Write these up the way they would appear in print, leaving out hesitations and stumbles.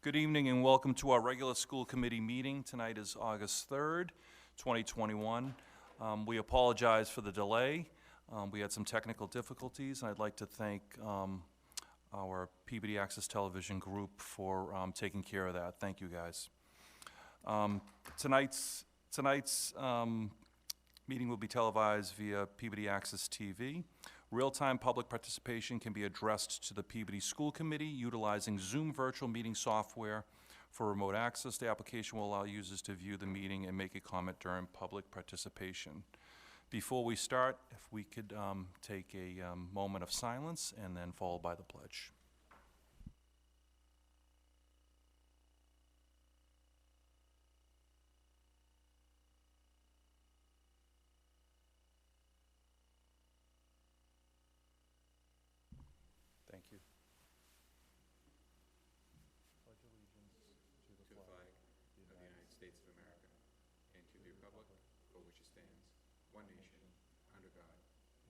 Good evening and welcome to our regular school committee meeting. Tonight is August 3rd, 2021. We apologize for the delay. We had some technical difficulties, and I'd like to thank our Peabody Access Television group for taking care of that. Thank you, guys. Tonight's meeting will be televised via Peabody Access TV. Real-time public participation can be addressed to the Peabody School Committee utilizing Zoom virtual meeting software for remote access. The application will allow users to view the meeting and make a comment during public participation. Before we start, if we could take a moment of silence and then followed by the pledge. Thank you. Pledge allegiance to the flag of the United States of America and to the republic for which it stands, one nation, under God,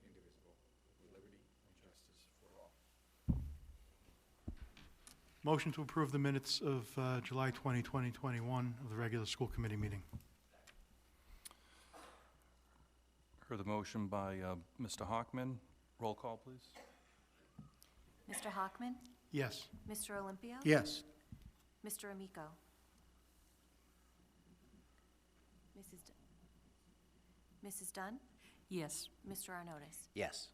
indivisible, with liberty and justice for all. Motion to approve the minutes of July 20, 2021 of the regular school committee meeting. Heard the motion by Mr. Hockman. Roll call, please. Mr. Hockman? Yes. Mr. Olympio? Yes. Mr. Amico? Mrs. Dunn? Yes. Mr. Arnottis? Yes.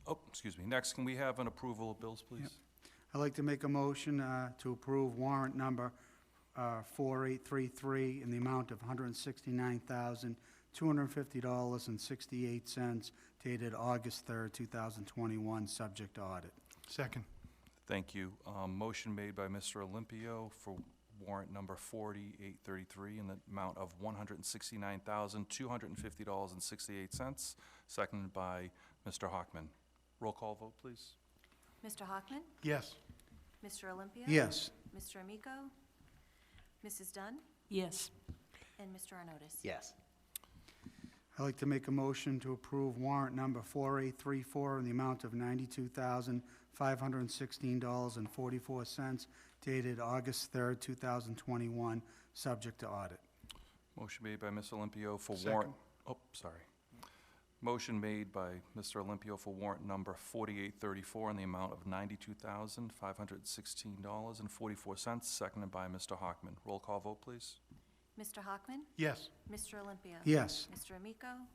Oh, excuse me. Next, can we have an approval of bills, please? Yep. I'd like to make a motion to approve warrant number 4833 in the amount of $169,250.68 dated August 3rd, 2021, subject to audit. Second. Thank you. Motion made by Mr. Olympio for warrant number 4833 in the amount of $169,250.68, seconded by Mr. Hockman. Roll call vote, please. Mr. Hockman? Yes. Mr. Olympio? Yes. Mr. Amico? Mrs. Dunn? Yes. And Mr. Arnottis? Yes. I'd like to make a motion to approve warrant number 4834 in the amount of $92,516.44 dated August 3rd, 2021, subject to audit. Motion made by Mr. Olympio for Second. warrant. Oh, sorry. Motion made by Mr. Olympio for warrant number 4834 in the amount of $92,516.44, seconded by Mr. Hockman. Roll call vote, please. Mr. Hockman? Yes. Mr. Olympio? Yes. Mr. Amico?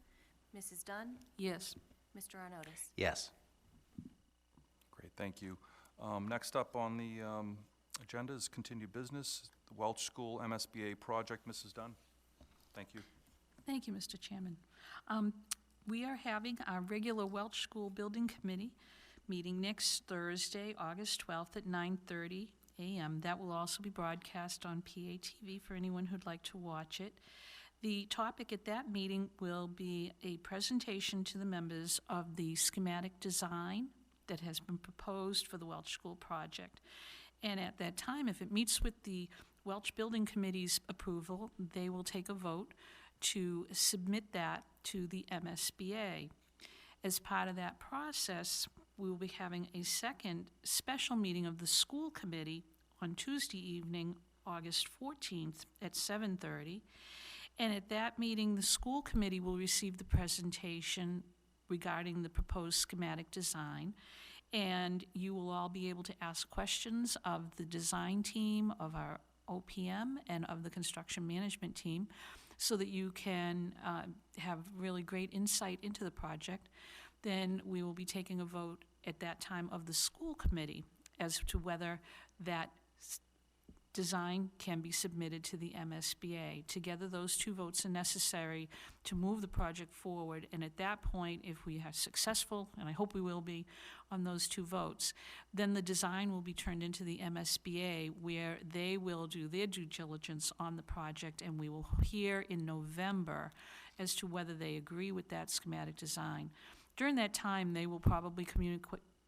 Mrs. Dunn? Yes. Mr. Arnottis? Yes. Great, thank you. Next up on the agenda is continued business, the Welch School MSBA project. Mrs. Dunn, thank you. Thank you, Mr. Chairman. We are having our regular Welch School Building Committee meeting next Thursday, August 12th at 9:30 a.m. That will also be broadcast on PATV for anyone who'd like to watch it. The topic at that meeting will be a presentation to the members of the schematic design that has been proposed for the Welch School project. And at that time, if it meets with the Welch Building Committee's approval, they will take a vote to submit that to the MSBA. As part of that process, we will be having a second special meeting of the school committee on Tuesday evening, August 14th at 7:30. And at that meeting, the school committee will receive the presentation regarding the proposed schematic design. And you will all be able to ask questions of the design team, of our OPM, and of the construction management team, so that you can have really great insight into the project. Then we will be taking a vote at that time of the school committee as to whether that design can be submitted to the MSBA. Together, those two votes are necessary to move the project forward, and at that point, if we are successful, and I hope we will be, on those two votes, then the design will be turned into the MSBA, where they will do their due diligence on the project, and we will hear in November as to whether they agree with that schematic design. During that time, they will probably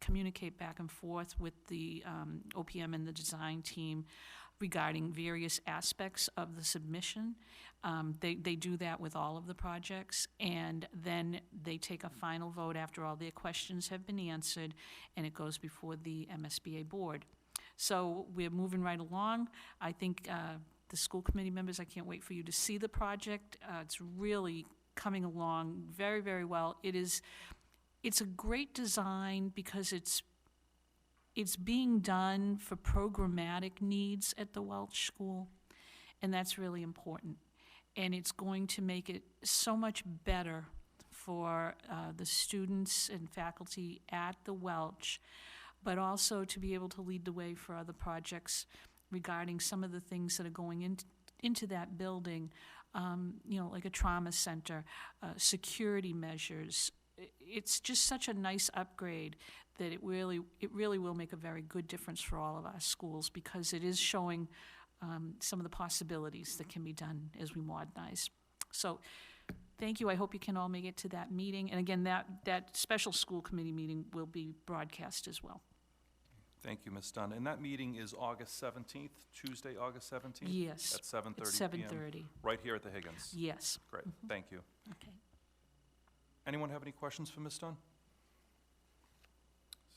communicate back and forth with the OPM and the design team regarding various aspects of the submission. They do that with all of the projects, and then they take a final vote after all their questions have been answered, and it goes before the MSBA board. So we're moving right along. I think the school committee members, I can't wait for you to see the project. It's really coming along very, very well. It's a great design because it's being done for programmatic needs at the Welch School, and that's really important. And it's going to make it so much better for the students and faculty at the Welch, but also to be able to lead the way for other projects regarding some of the things that are going into that building, like a trauma center, security measures. It's just such a nice upgrade that it really will make a very good difference for all of our schools, because it is showing some of the possibilities that can be done as we modernize. So thank you. I hope you can all make it to that meeting. And again, that special school committee meeting will be broadcast as well. Thank you, Ms. Dunn. And that meeting is August 17th, Tuesday, August 17th? Yes. At 7:30 It's PM? 7:30. Right here at the Higgins? Yes. Great, thank you. Okay. Anyone have any questions for Ms. Dunn?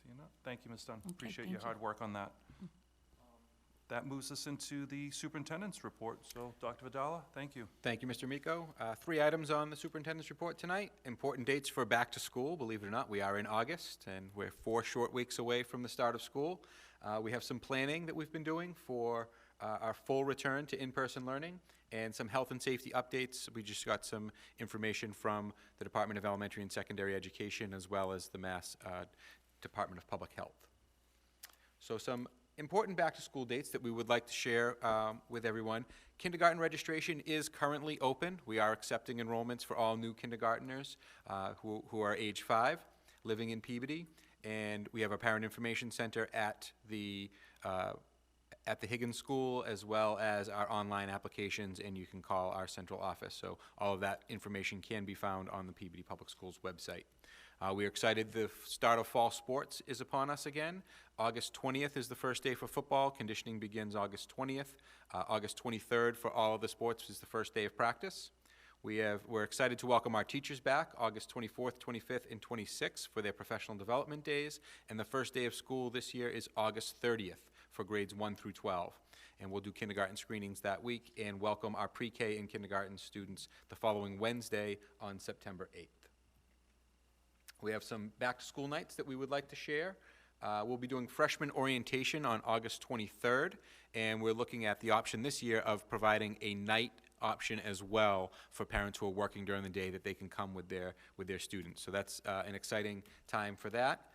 Seeing none? Thank you, Ms. Dunn. Appreciate your thank you. hard work on that. That moves us into the superintendent's report. So, Dr. Vidala, thank you. Thank you, Mr. Miko. 3 items on the superintendent's report tonight. Important dates for back to school. Believe it or not, we are in August, and we're 4 short weeks away from the start of school. We have some planning that we've been doing for our full return to in-person learning, and some health and safety updates. We just got some information from the Department of Elementary and Secondary Education, as well as the Mass Department of Public Health. So some important back-to-school dates that we would like to share with everyone. Kindergarten registration is currently open. We are accepting enrollments for all new kindergartners who are age 5, living in Peabody. And we have a parent information center at the Higgins School, as well as our online applications, and you can call our central office. So all of that information can be found on the Peabody Public Schools website. We are excited the start of fall sports is upon us again. August 20th is the first day for football. Conditioning begins August 20th. August 23rd for all of the sports is the first day of practice. We're excited to welcome our teachers back August 24th, 25th, and 26th for their professional development days. And the first day of school this year is August 30th for grades 1 through 12. And we'll do kindergarten screenings that week and welcome our pre-K and kindergarten students the following Wednesday on September 8th. We have some back-to-school nights that we would like to share. We'll be doing freshman orientation on August 23rd, and we're looking at the option this year of providing a night option as well for parents who are working during the day, that they can come with their students. So that's an exciting time for that.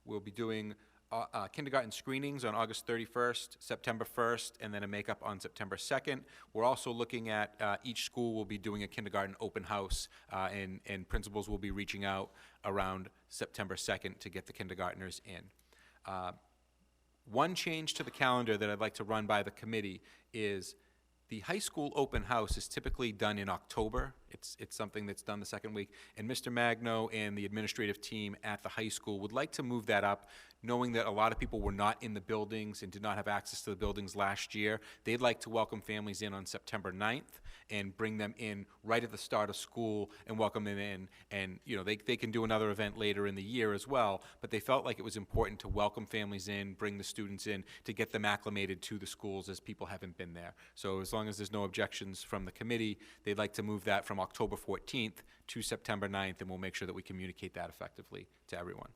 We'll be doing kindergarten screenings on August 31st, September 1st, and then a makeup on September 2nd. We're also looking at each school will be doing a kindergarten open house, and principals will be reaching out around September 2nd to get the kindergartners in. One change to the calendar that I'd like to run by the committee is the high school open house is typically done in October. It's something that's done the second week. And Mr. Magno and the administrative team at the high school would like to move that up, knowing that a lot of people were not in the buildings and did not have access to the buildings last year. They'd like to welcome families in on September 9th and bring them in right at the start of school and welcome them in. And they can do another event later in the year as well, but they felt like it was important to welcome families in, bring the students in, to get them acclimated to the schools as people haven't been there. So as long as there's no objections from the committee, they'd like to move that from October 14th to September 9th, and we'll make sure that we communicate that effectively to everyone.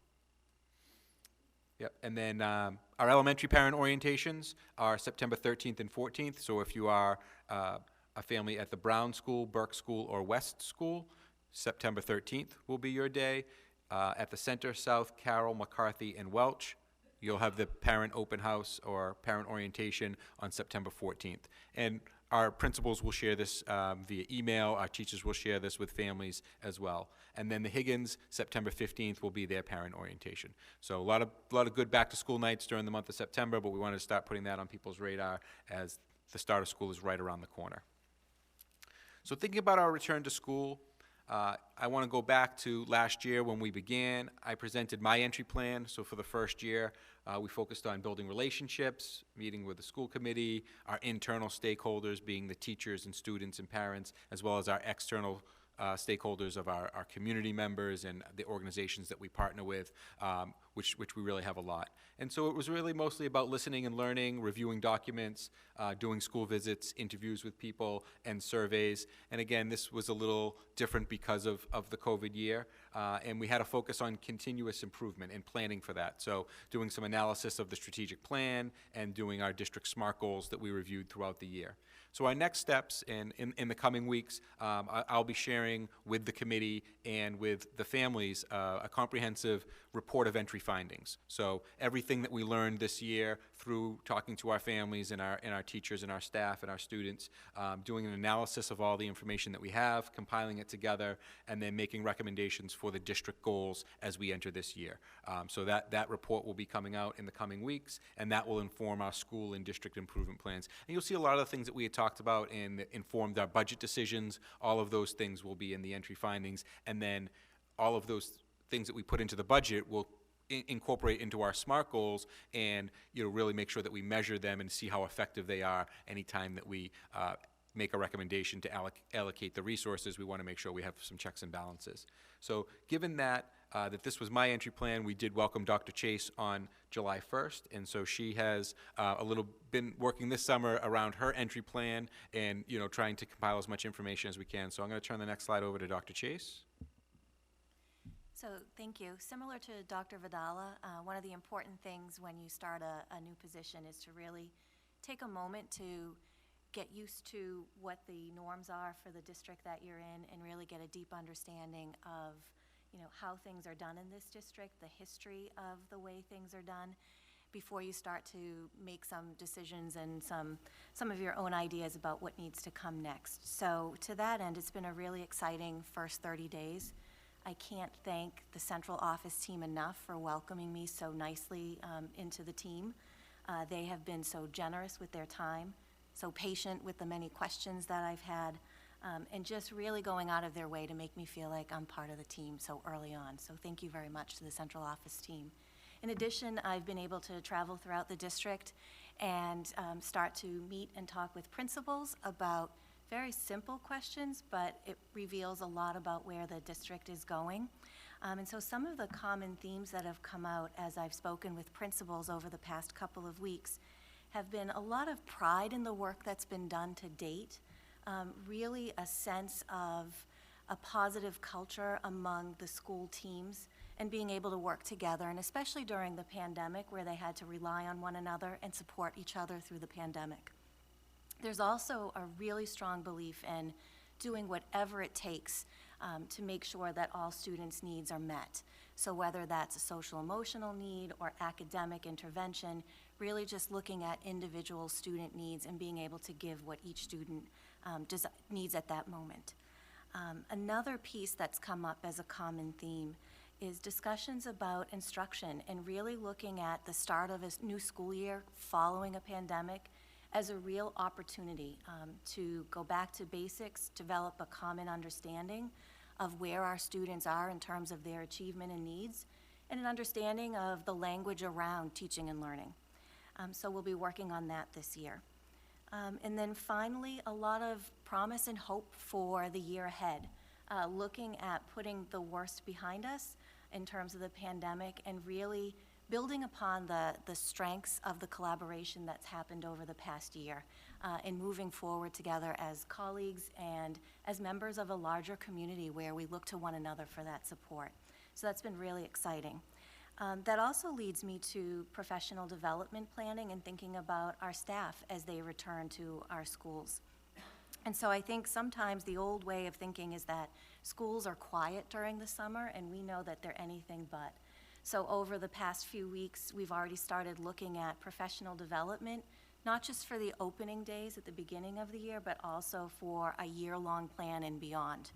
Yep, and then our elementary parent orientations are September 13th and 14th, so if you are a family at the Brown School, Burke School, or West School, September 13th will be your day. At the Center, South, Carroll, McCarthy, and Welch, you'll have the parent open house or parent orientation on September 14th. And our principals will share this via email. Our teachers will share this with families as well. And then the Higgins, September 15th, will be their parent orientation. So a lot of good back-to-school nights during the month of September, but we wanted to start putting that on people's radar as the start of school is right around the corner. So thinking about our return to school, I want to go back to last year when we began. I presented my entry plan. So for the first year, we focused on building relationships, meeting with the school committee, our internal stakeholders being the teachers and students and parents, as well as our external stakeholders of our community members and the organizations that we partner with, which we really have a lot. And so it was really mostly about listening and learning, reviewing documents, doing school visits, interviews with people, and surveys. And again, this was a little different because of the COVID year. And we had a focus on continuous improvement and planning for that. So doing some analysis of the strategic plan and doing our district SMART goals that we reviewed throughout the year. So our next steps in the coming weeks, I'll be sharing with the committee and with the families a comprehensive report of entry findings. So everything that we learned this year through talking to our families and our teachers and our staff and our students, doing an analysis of all the information that we have, compiling it together, and then making recommendations for the district goals as we enter this year. So that report will be coming out in the coming weeks, and that will inform our school and district improvement plans. And you'll see a lot of the things that we had talked about and that informed our budget decisions. All of those things will be in the entry findings, and then all of those things that we put into the budget will incorporate into our SMART goals, and really make sure that we measure them and see how effective they are anytime that we make a recommendation to allocate the resources. We want to make sure we have some checks and balances. So given that this was my entry plan, we did welcome Dr. Chase on July 1st, and so she has been working this summer around her entry plan and trying to compile as much information as we can. So I'm going to turn the next slide over to Dr. Chase. So thank you. Similar to Dr. Vidala, one of the important things when you start a new position is to really take a moment to get used to what the norms are for the district that you're in and really get a deep understanding of how things are done in this district, the history of the way things are done, before you start to make some decisions and some of your own ideas about what needs to come next. So to that end, it's been a really exciting first 30 days. I can't thank the central office team enough for welcoming me so nicely into the team. They have been so generous with their time, so patient with the many questions that I've had, and just really going out of their way to make me feel like I'm part of the team so early on. So thank you very much to the central office team. In addition, I've been able to travel throughout the district and start to meet and talk with principals about very simple questions, but it reveals a lot about where the district is going. And so some of the common themes that have come out as I've spoken with principals over the past couple of weeks have been a lot of pride in the work that's been done to date, really a sense of a positive culture among the school teams and being able to work together, and especially during the pandemic where they had to rely on one another and support each other through the pandemic. There's also a really strong belief in doing whatever it takes to make sure that all students' needs are met. So whether that's a social emotional need or academic intervention, really just looking at individual student needs and being able to give what each student needs at that moment. Another piece that's come up as a common theme is discussions about instruction and really looking at the start of a new school year following a pandemic as a real opportunity to go back to basics, develop a common understanding of where our students are in terms of their achievement and needs, and an understanding of the language around teaching and learning. So we'll be working on that this year. And then finally, a lot of promise and hope for the year ahead, looking at putting the worst behind us in terms of the pandemic and really building upon the strengths of the collaboration that's happened over the past year and moving forward together as colleagues and as members of a larger community where we look to one another for that support. So that's been really exciting. That also leads me to professional development planning and thinking about our staff as they return to our schools. And so I think sometimes the old way of thinking is that schools are quiet during the summer, and we know that they're anything but. So over the past few weeks, we've already started looking at professional development, not just for the opening days at the beginning of the year, but also for a year-long plan and beyond.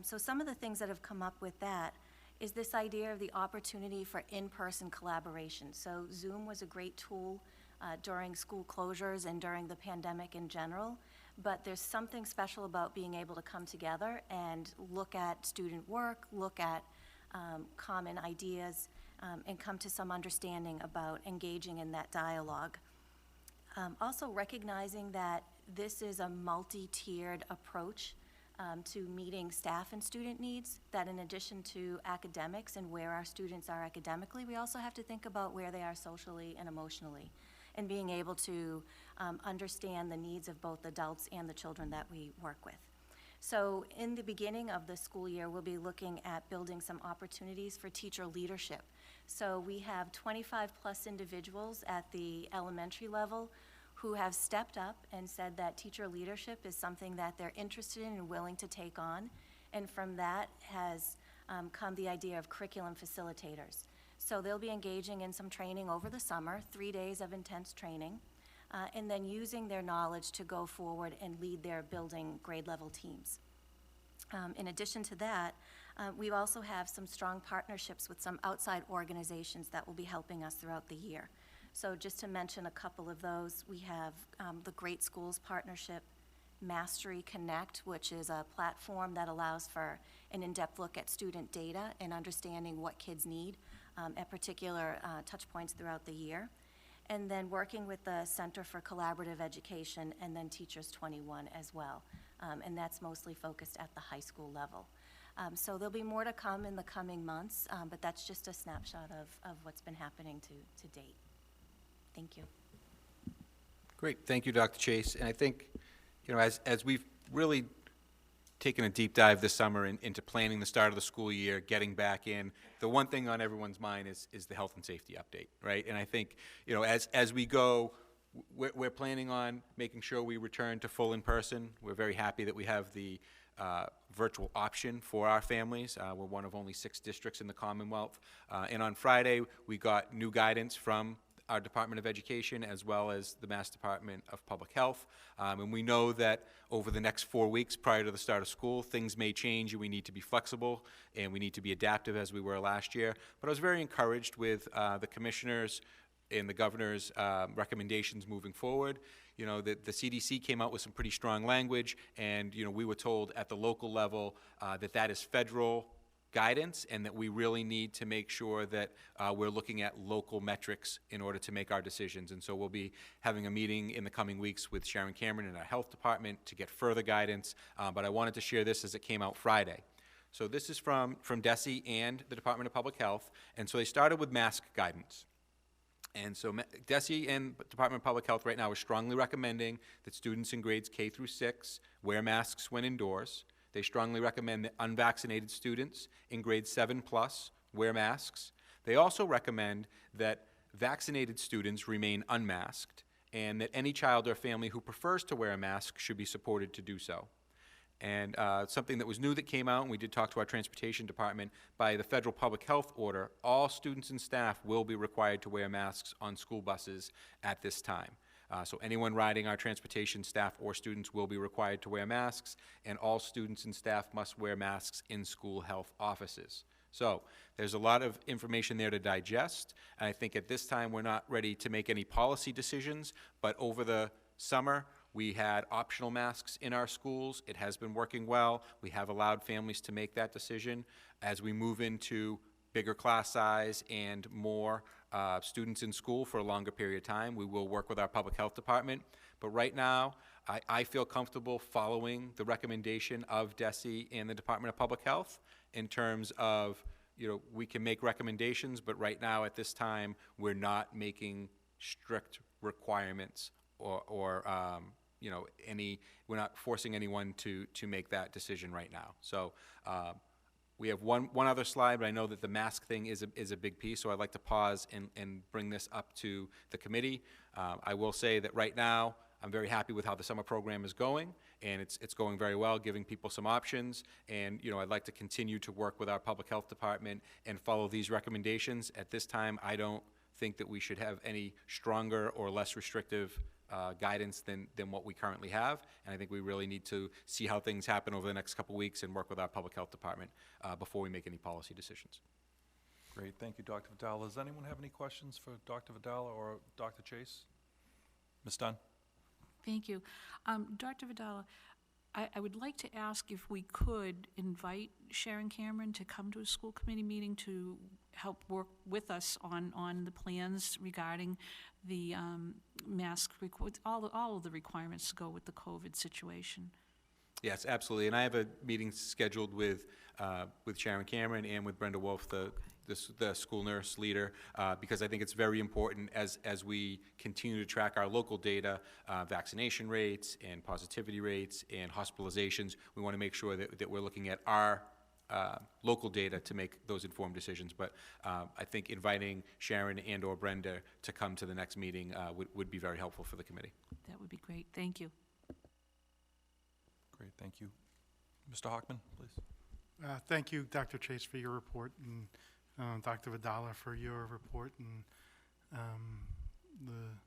So some of the things that have come up with that is this idea of the opportunity for in-person collaboration. So Zoom was a great tool during school closures and during the pandemic in general, but there's something special about being able to come together and look at student work, look at common ideas, and come to some understanding about engaging in that dialogue. Also recognizing that this is a multi-tiered approach to meeting staff and student needs, that in addition to academics and where our students are academically, we also have to think about where they are socially and emotionally, and being able to understand the needs of both adults and the children that we work with. So in the beginning of the school year, we'll be looking at building some opportunities for teacher leadership. So we have 25+ individuals at the elementary level who have stepped up and said that teacher leadership is something that they're interested in and willing to take on. And from that has come the idea of curriculum facilitators. So they'll be engaging in some training over the summer, 3 days of intense training, and then using their knowledge to go forward and lead their building grade level teams. In addition to that, we also have some strong partnerships with some outside organizations that will be helping us throughout the year. So just to mention a couple of those, we have the Great Schools Partnership, Mastery Connect, which is a platform that allows for an in-depth look at student data and understanding what kids need at particular touch points throughout the year. And then working with the Center for Collaborative Education and then Teachers 21 as well. And that's mostly focused at the high school level. So there'll be more to come in the coming months, but that's just a snapshot of what's been happening to date. Thank you. Great, thank you, Dr. Chase. And I think, you know, as we've really taken a deep dive this summer into planning the start of the school year, getting back in, the one thing on everyone's mind is the health and safety update, right? And I think, you know, as we go, we're planning on making sure we return to full in-person. We're very happy that we have the virtual option for our families. We're one of only 6 districts in the Commonwealth. And on Friday, we got new guidance from our Department of Education as well as the Mass Department of Public Health. And we know that over the next 4 weeks prior to the start of school, things may change and we need to be flexible and we need to be adaptive as we were last year. But I was very encouraged with the commissioners and the governor's recommendations moving forward. You know, the CDC came out with some pretty strong language, and, you know, we were told at the local level that is federal guidance and that we really need to make sure that we're looking at local metrics in order to make our decisions. And so we'll be having a meeting in the coming weeks with Sharon Cameron and our health department to get further guidance, but I wanted to share this as it came out Friday. So this is from DESE and the Department of Public Health, and so they started with mask guidance. And so DESE and Department of Public Health right now are strongly recommending that students in grades K through 6 wear masks when indoors. They strongly recommend that unvaccinated students in grades 7+ wear masks. They also recommend that vaccinated students remain unmasked and that any child or family who prefers to wear a mask should be supported to do so. And something that was new that came out, and we did talk to our transportation department, by the federal public health order, all students and staff will be required to wear masks on school buses at this time. So anyone riding our transportation staff or students will be required to wear masks, and all students and staff must wear masks in school health offices. So there's a lot of information there to digest, and I think at this time we're not ready to make any policy decisions, but over the summer, we had optional masks in our schools. It has been working well. We have allowed families to make that decision. As we move into bigger class size and more students in school for a longer period of time, we will work with our public health department. But right now, I feel comfortable following the recommendation of DESE and the Department of Public Health in terms of, you know, we can make recommendations, but right now at this time, we're not making strict requirements or you know, we're not forcing anyone to make that decision right now. So we have one other slide, but I know that the mask thing is a big piece, so I'd like to pause and bring this up to the committee. I will say that right now, I'm very happy with how the summer program is going, and it's going very well, giving people some options. And, you know, I'd like to continue to work with our public health department and follow these recommendations. At this time, I don't think that we should have any stronger or less restrictive guidance than what we currently have, and I think we really need to see how things happen over the next couple weeks and work with our public health department before we make any policy decisions. Great, thank you, Dr. Vidala. Does anyone have any questions for Dr. Vidala or Dr. Chase? Ms. Dunn? Thank you. Dr. Vidala, I would like to ask if we could invite Sharon Cameron to come to a school committee meeting to help work with us on the plans regarding the mask, all of the requirements to go with the COVID situation. Yes, absolutely. And I have a meeting scheduled with Sharon Cameron and with Brenda Wolf, the school nurse leader, because I think it's very important as we continue to track our local data, vaccination rates and positivity rates and hospitalizations. We want to make sure that we're looking at our local data to make those informed decisions. But I think inviting Sharon and/or Brenda to come to the next meeting would be very helpful for the committee. That would be great. Thank you. Great, thank you. Mr. Hockman, please. Thank you, Dr. Chase, for your report, and Dr. Vidala for your report, and the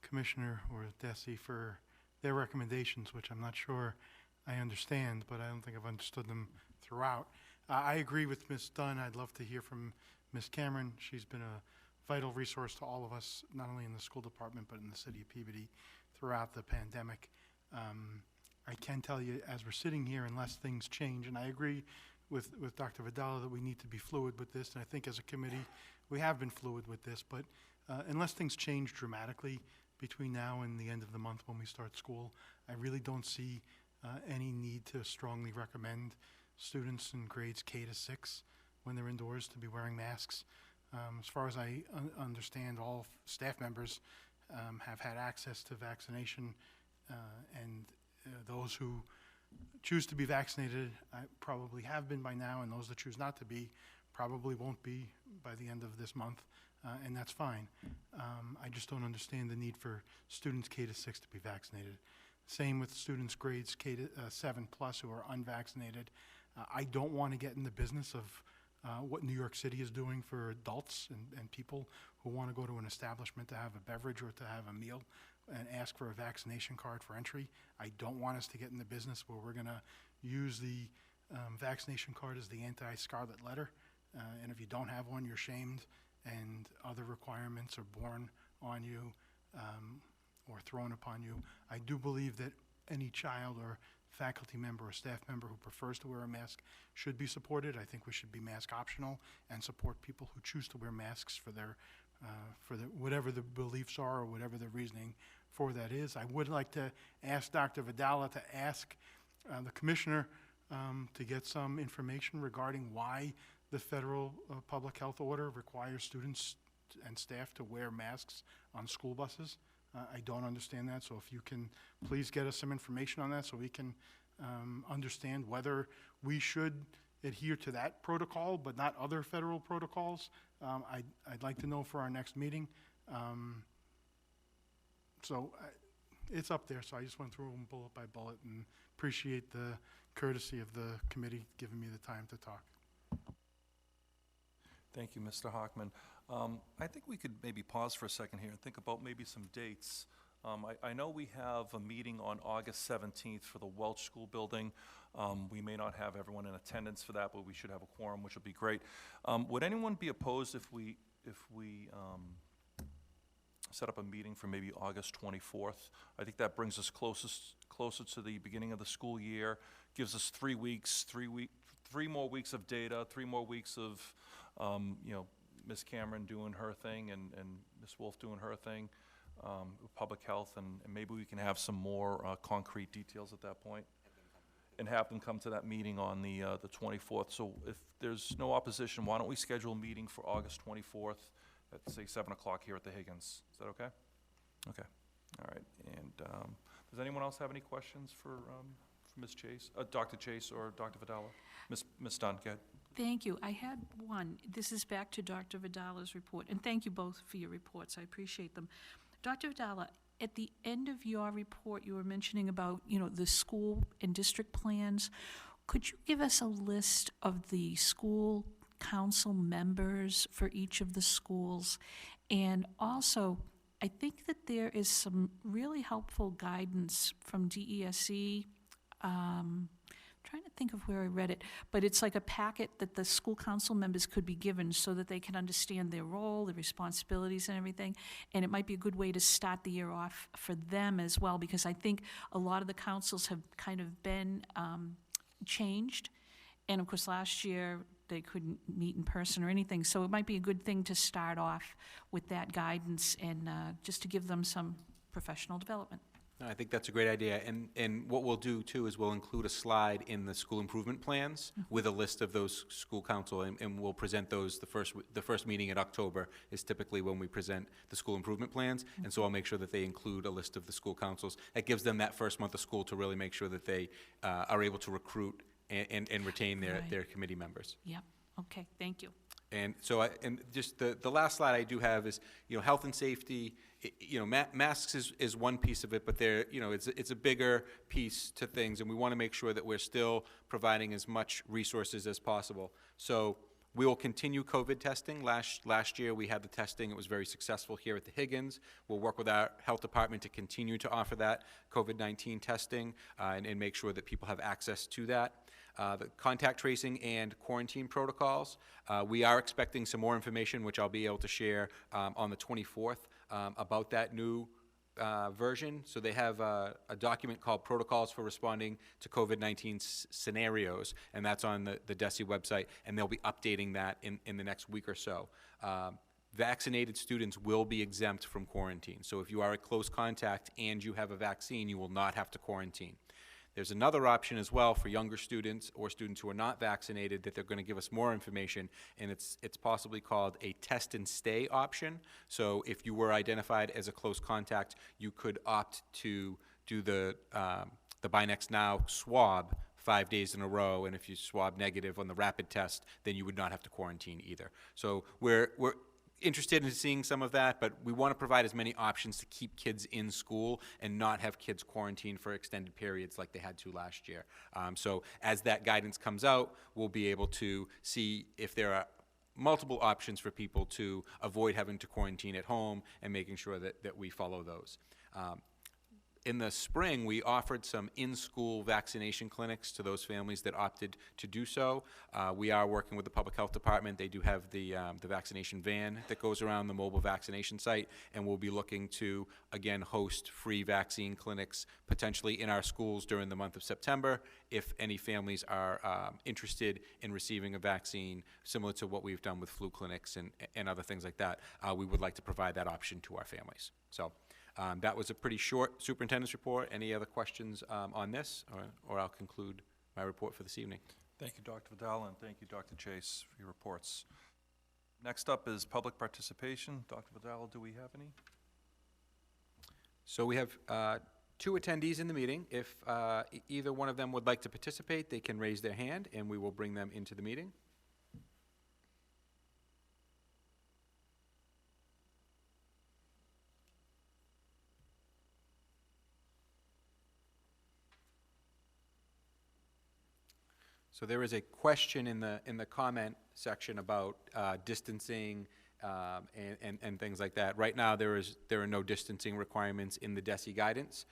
Commissioner or Desi for their recommendations, which I'm not sure I understand, but I don't think I've understood them throughout. I agree with Ms. Dunn. I'd love to hear from Ms. Cameron. She's been a vital resource to all of us, not only in the school department, but in the city of Peabody throughout the pandemic. I can tell you, as we're sitting here, unless things change, and I agree with Dr. Vidala that we need to be fluid with this, and I think as a committee, we have been fluid with this, but unless things change dramatically between now and the end of the month when we start school, I really don't see any need to strongly recommend students in grades K to 6 when they're indoors to be wearing masks. As far as I understand, all staff members have had access to vaccination, and those who choose to be vaccinated probably have been by now, and those that choose not to be probably won't be by the end of this month, and that's fine. I just don't understand the need for students K to 6 to be vaccinated. Same with students grades K to 7 plus who are unvaccinated. I don't want to get in the business of what New York City is doing for adults and people who want to go to an establishment to have a beverage or to have a meal and ask for a vaccination card for entry. I don't want us to get in the business where we're going to use the vaccination card as the anti-scarlet letter, and if you don't have one, you're shamed, and other requirements are borne on you or thrown upon you. I do believe that any child or faculty member or staff member who prefers to wear a mask should be supported. I think we should be mask optional and support people who choose to wear masks for their whatever the beliefs are or whatever the reasoning for that is. I would like to ask Dr. Vidala to ask the Commissioner to get some information regarding why the federal public health order requires students and staff to wear masks on school buses. I don't understand that, so if you can please get us some information on that so we can understand whether we should adhere to that protocol but not other federal protocols. I'd like to know for our next meeting. It's up there, so I just went through them bullet by bullet and appreciate the courtesy of the committee giving me the time to talk. Thank you, Mr. Hockman. I think we could maybe pause for a second here and think about maybe some dates. I know we have a meeting on August 17th for the Welch School building. We may not have everyone in attendance for that, but we should have a quorum, which would be great. Would anyone be opposed if we set up a meeting for maybe August 24th? I think that brings us closer to the beginning of the school year, gives us 3 weeks, 3 more weeks of data, 3 more weeks of, Ms. Cameron doing her thing and Ms. Wolf doing her thing, with public health, and maybe we can have some more concrete details at that point and have them come to that meeting on the 24th. So if there's no opposition, why don't we schedule a meeting for August 24th at, say, 7 o'clock here at the Higgins? Is that okay? Okay. All right. And does anyone else have any questions for Ms. Chase, Dr. Chase or Dr. Vidala? Ms. Dunn, go ahead. Thank you. I had one. This is back to Dr. Vidala's report, and thank you both for your reports. I appreciate them. Dr. Vidala, at the end of your report, you were mentioning about, the school and district plans. Could you give us a list of the school council members for each of the schools? And also, I think that there is some really helpful guidance from DESE. Trying to think think of where I read it, but it's like a packet that the school council members could be given so that they can understand their role, their responsibilities and everything. And it might be a good way to start the year off for them as well, because I think a lot of the councils have kind of been changed. And of course, last year, they couldn't meet in person or anything. So it might be a good thing to start off with that guidance and just to give them some professional development. I think that's a great idea, and what we'll do too is we'll include a slide in the school improvement plans with a list of those school council, and we'll present those the first meeting in October is typically when we present the school improvement plans, and so I'll make sure that they include a list of the school councils. That gives them that first month of school to really make sure that they are able to recruit and retain their committee members. Yep, okay, thank you. And so, and just the last slide I do have is, health and safety. Masks is one piece of it, but it's a bigger piece to things, and we want to make sure that we're still providing as much resources as possible. So we will continue COVID testing. Last year we had the testing. It was very successful here at the Higgins. We'll work with our health department to continue to offer that COVID-19 testing and make sure that people have access to that. The contact tracing and quarantine protocols. We are expecting some more information, which I'll be able to share on the 24th about that new version. So they have a document called Protocols for Responding to COVID-19 Scenarios, and that's on the DESE website, and they'll be updating that in the next week or so. Vaccinated students will be exempt from quarantine. So if you are a close contact and you have a vaccine, you will not have to quarantine. There's another option as well for younger students or students who are not vaccinated that they're going to give us more information, and it's possibly called a test and stay option. So if you were identified as a close contact, you could opt to do the Buy Next Now swab 5 days in a row, and if you swab negative on the rapid test, then you would not have to quarantine either. So we're interested in seeing some of that, but we want to provide as many options to keep kids in school and not have kids quarantined for extended periods like they had to last year. So as that guidance comes out, we'll be able to see if there are multiple options for people to avoid having to quarantine at home and making sure that we follow those. In the spring, we offered some in-school vaccination clinics to those families that opted to do so. We are working with the Public Health Department. They do have the vaccination van that goes around the mobile vaccination site, and we'll be looking to, again, host free vaccine clinics potentially in our schools during the month of September if any families are interested in receiving a vaccine similar to what we've done with flu clinics and other things like that. We would like to provide that option to our families. So. That was a pretty short superintendent's report. Any other questions on this, or I'll conclude my report for this evening. Thank you, Dr. Vidal, and thank you, Dr. Chase, for your reports. Next up is public participation. Dr. Vidal, do we have any? So we have 2 attendees in the meeting. If either one of them would like to participate, they can raise their hand, and we will bring them into the meeting. So there is a question in the comment section about distancing and things like that. Right now, there are no distancing requirements in the DESE guidance,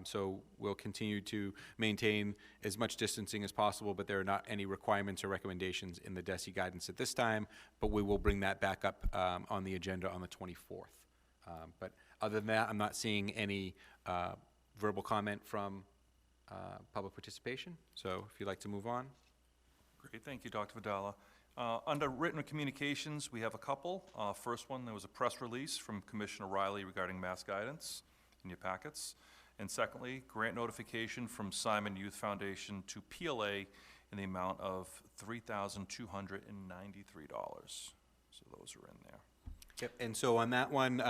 so we'll continue to maintain as much distancing as possible, but there are not any requirements or recommendations in the DESE guidance at this time, but we will bring that back up on the agenda on the 24th. But other than that, I'm not seeing any verbal comment from public participation, so if you'd like to move on. Great, thank you, Dr. Vidala. Under written communications, we have a couple. First one, there was a press release from Commissioner Riley regarding mask guidance in your packets. And secondly, grant notification from Simon Youth Foundation to PLA in the amount of $3,293. So those are in there. Yep, and so on that one,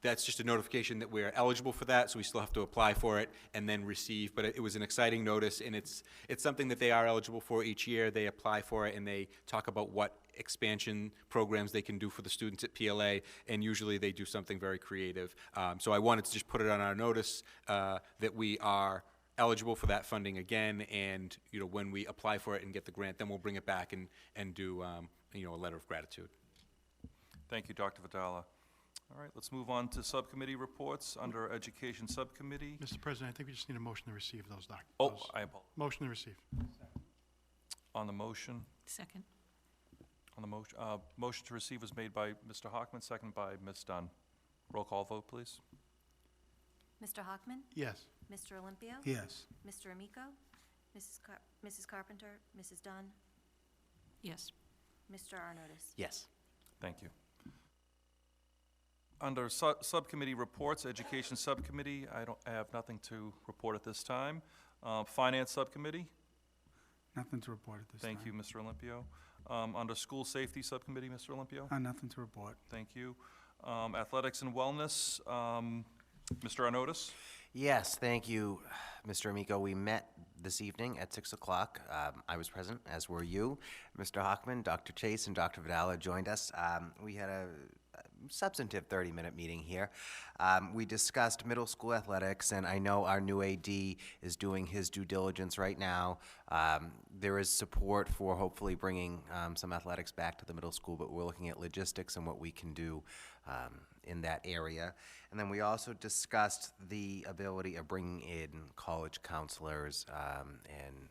that's just a notification that we're eligible for that, so we still have to apply for it and then receive. But it was an exciting notice, and it's something that they are eligible for each year. They apply for it, and they talk about what expansion programs they can do for the students at PLA, and usually they do something very creative. So I wanted to just put it on our notice that we are eligible for that funding again, and when we apply for it and get the grant, then we'll bring it back and do a letter of gratitude. Thank you, Dr. Vidala. All right, let's move on to subcommittee reports under Education Subcommittee. Mr. President, I think we just need a motion to receive those documents. Oh, I apologize. Motion to receive. On the motion, Second. motion to receive was made by Mr. Hockman, seconded by Ms. Dunn. Roll call vote, please. Mr. Hockman? Yes. Mr. Olympio? Yes. Mr. Amico? Mrs. Carpenter? Mrs. Dunn? Yes. Mr. Arnottis? Yes. Thank you. Under Subcommittee Reports, Education Subcommittee, I have nothing to report at this time. Finance Subcommittee, Nothing to report at this time. thank you, Mr. Olympio. Under School Safety Subcommittee, Mr. Olympio, Nothing to report. thank you. Athletics and Wellness, Mr. Arnottis, Yes, thank you, Mr. Amico. We met this evening at 6 o'clock. I was present, as were you. Mr. Hockman, Dr. Chase, and Dr. Vidala joined us. We had a substantive 30-minute meeting here. We discussed middle school athletics, and I know our new AD is doing his due diligence right now. There is support for hopefully bringing some athletics back to the middle school, but we're looking at logistics and what we can do in that area. And then we also discussed the ability of bringing in college counselors and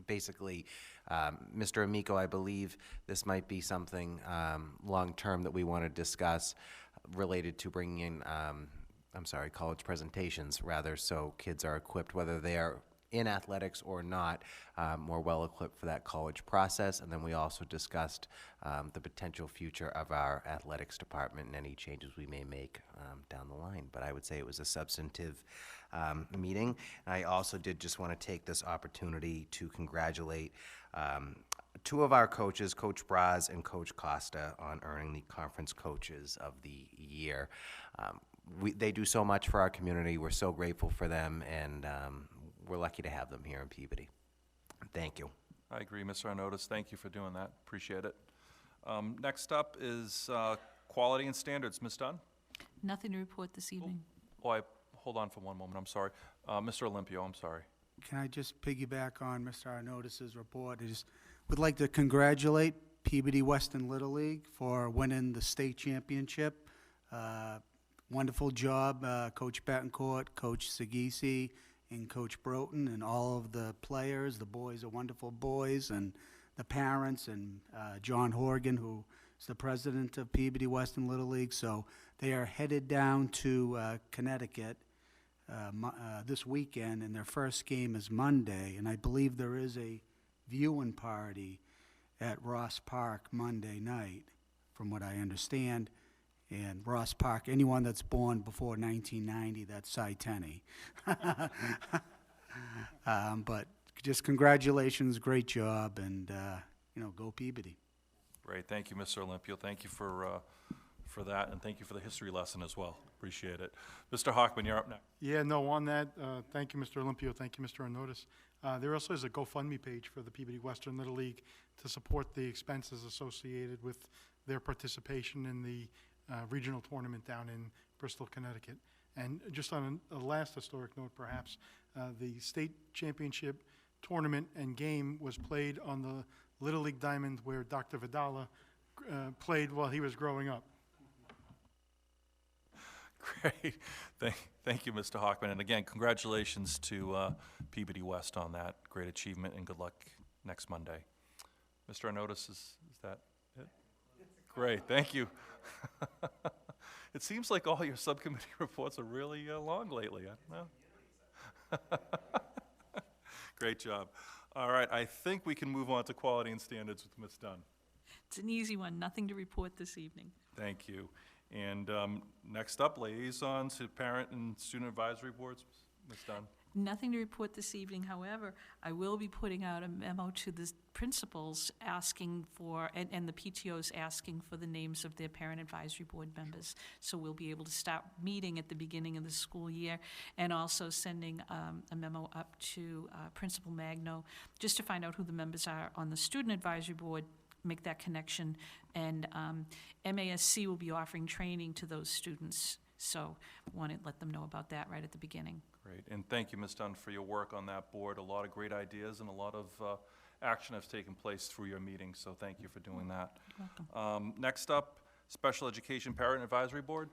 basically, Mr. Amico, I believe this might be something long-term that we want to discuss related to bringing in, college presentations, rather, so kids are equipped, whether they are in athletics or not, more well-equipped for that college process. And then we also discussed the potential future of our athletics department and any changes we may make down the line. But I would say it was a substantive meeting. I also did just want to take this opportunity to congratulate two of our coaches, Coach Braz and Coach Costa, on earning the Conference Coaches of the Year. They do so much for our community. We're so grateful for them, and we're lucky to have them here in Peabody. Thank you. I agree, Mr. Arnottis, thank you for doing that, appreciate it. Next up is Quality and Standards, Ms. Dunn? Nothing to report this evening. Hold on for one moment, I'm sorry. Mr. Olympio, I'm sorry. Can I just piggyback on Mr. Arnottis' report? I just would like to congratulate Peabody Western Little League for winning the state championship. Wonderful job, Coach Betancourt, Coach Sagisi, and Coach Broughton, and all of the players. The boys are wonderful boys, and the parents, and John Horgan, who is the president of Peabody Western Little League. So they are headed down to Connecticut this weekend, and their first game is Monday. And I believe there is a viewing party at Ross Park Monday night, from what I understand. And Ross Park, anyone that's born before 1990, that's Cy-Tenny. But just congratulations, great job, and, go Peabody. Great, thank you, Mr. Olympio, thank you for that, and thank you for the history lesson as well, appreciate it. Mr. Hockman, you're up next. Yeah, no, on that, thank you, Mr. Olympio, thank you, Mr. Arnottis. There also is a GoFundMe page for the Peabody Western Little League to support the expenses associated with their participation in the regional tournament down in Bristol, Connecticut. And just on a last historic note, perhaps, the state championship tournament and game was played on the Little League diamond where Dr. Vidala played while he was growing up. Great, thank you, Mr. Hockman, and again, congratulations to Peabody West on that great achievement, and good luck next Monday. Mr. Arnottis, is that it? Great, thank you. It seems like all your subcommittee reports are really long lately, huh? No? Great job. All right, I think we can move on to Quality and Standards with Ms. Dunn. It's an easy one, nothing to report this evening. Thank you. And next up, Liaison to Parent and Student Advisory Boards, Ms. Dunn. Nothing to report this evening, however, I will be putting out a memo to the principals asking for, and the PTOs asking for the names of their parent advisory board members. So we'll be able to start meeting at the beginning of the school year, and also sending a memo up to Principal Magno, just to find out who the members are on the student advisory board, make that connection. And MASC will be offering training to those students. So want to let them know about that right at the beginning. Great, and thank you, Ms. Dunn, for your work on that board. A lot of great ideas and a lot of action has taken place through your meetings, so thank you for doing that. You're welcome. Next up, Special Education Parent Advisory Board.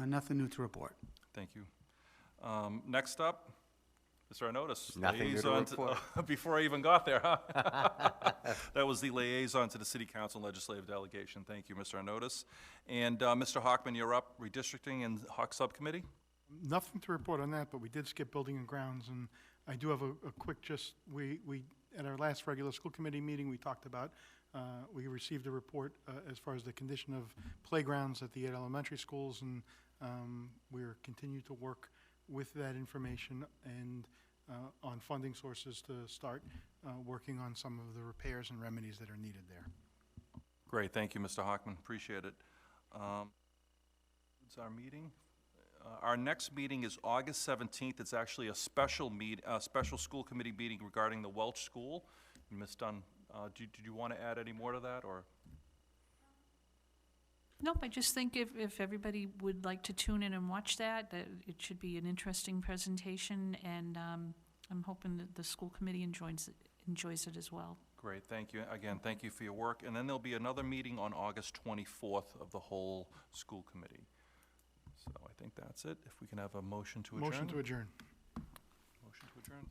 Nothing new to report. Thank you. Next up, Mr. Arnottis? Nothing new to liaison report. Before I even got there, huh? That was the liaison to the City Council Legislative Delegation. Thank you, Mr. Arnottis. And Mr. Hockman, you're up, redistricting and Hawk Subcommittee? Nothing to report on that, but we did skip building and grounds, and I do have a quick we, at our last regular school committee meeting, we talked about, we received a report as far as the condition of playgrounds at the 8 elementary schools, and we're continuing to work with that information and on funding sources to start working on some of the repairs and remedies that are needed there. Great, thank you, Mr. Hockman, appreciate it. It's our meeting. Our next meeting is August 17th. It's actually a special special school committee meeting regarding the Welch School. Ms. Dunn, did you want to add any more to that, or? Nope, I just think if everybody would like to tune in and watch that it should be an interesting presentation, and I'm hoping that the school committee enjoys it as well. Great, thank you. Again, thank you for your work. And then there'll be another meeting on August 24th of the whole school committee. So I think that's it. If we can have a motion to adjourn. Motion to adjourn. Motion to adjourn.